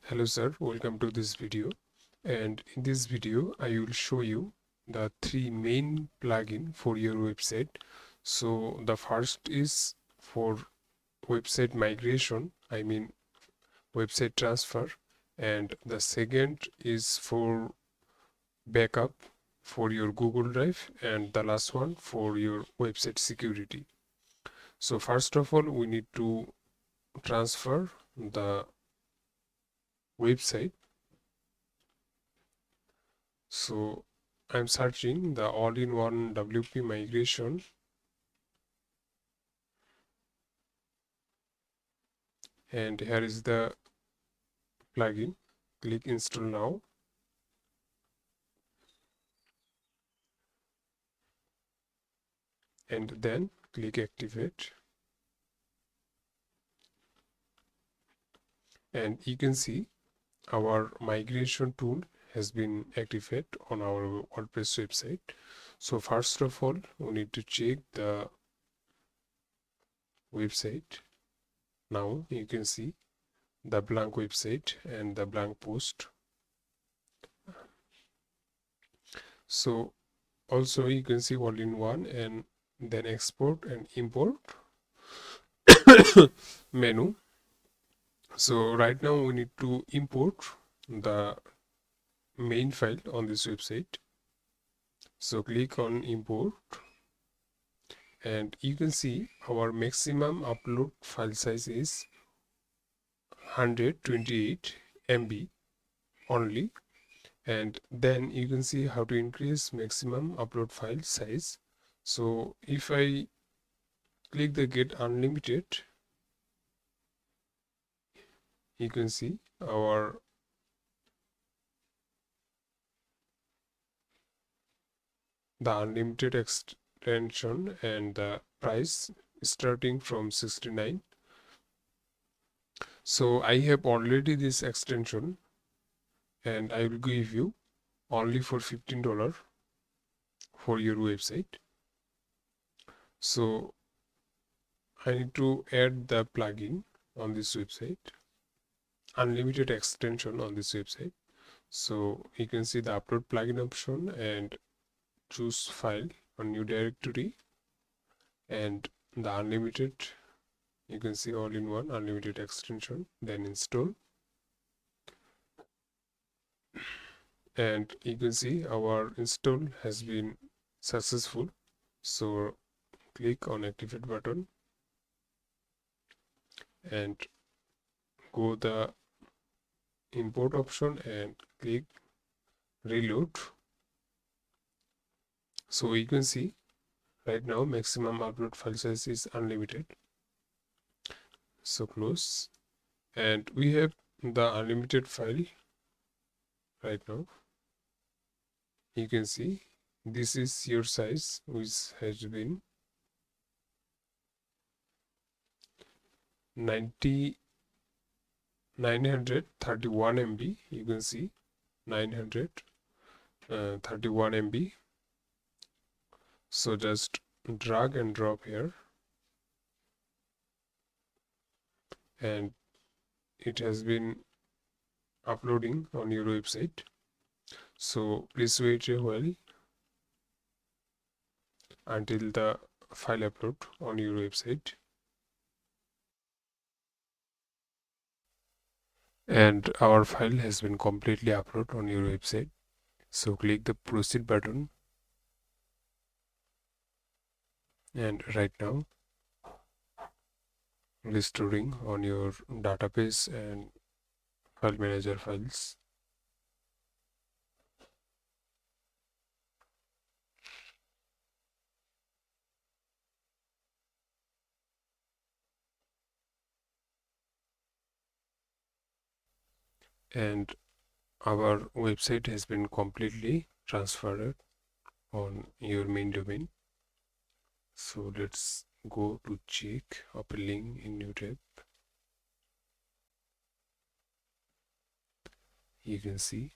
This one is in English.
Hello sir, welcome to this video, and in this video I will show you the three main plugin for your website. So the first is for website migration, I mean website transfer, and the second is for backup for your Google Drive, and the last one for your website security. So first of all, we need to transfer the website. So I'm searching the all-in-one WP migration, and here is the plugin. Click install now, and then click activate, and you can see our migration tool has been activated on our WordPress website. So first of all, we need to check the website. Now you can see the blank website and the blank post. So also you can see all in one, and then export and import menu. So right now we need to import the main file on this website. So click on import, and you can see our maximum upload file size is 128 MB only. And then you can see how to increase maximum upload file size. So if I click the get unlimited, you can see our the unlimited extension and the price starting from 69. So I have already this extension, and I will give you only for $15 for your website. So I need to add the plugin on this website, unlimited extension on this website. So you can see the upload plugin option and choose file on new directory, and the unlimited, you can see all in one unlimited extension, then install, and you can see our install has been successful. So click on activate button and go the import option and click reload. So you can see right now maximum upload file size is unlimited. So close, and we have the unlimited file right now. You can see this is your size, which has been 931 MB. You can see 931 MB. So just drag and drop here, and it has been uploading on your website. So please wait a while until the file upload on your website. And our file has been completely uploaded on your website. So click the proceed button, and right now restoring on your database and file manager files. And our website has been completely transferred on your main domain. So let's go to check, open link in new tab. You can see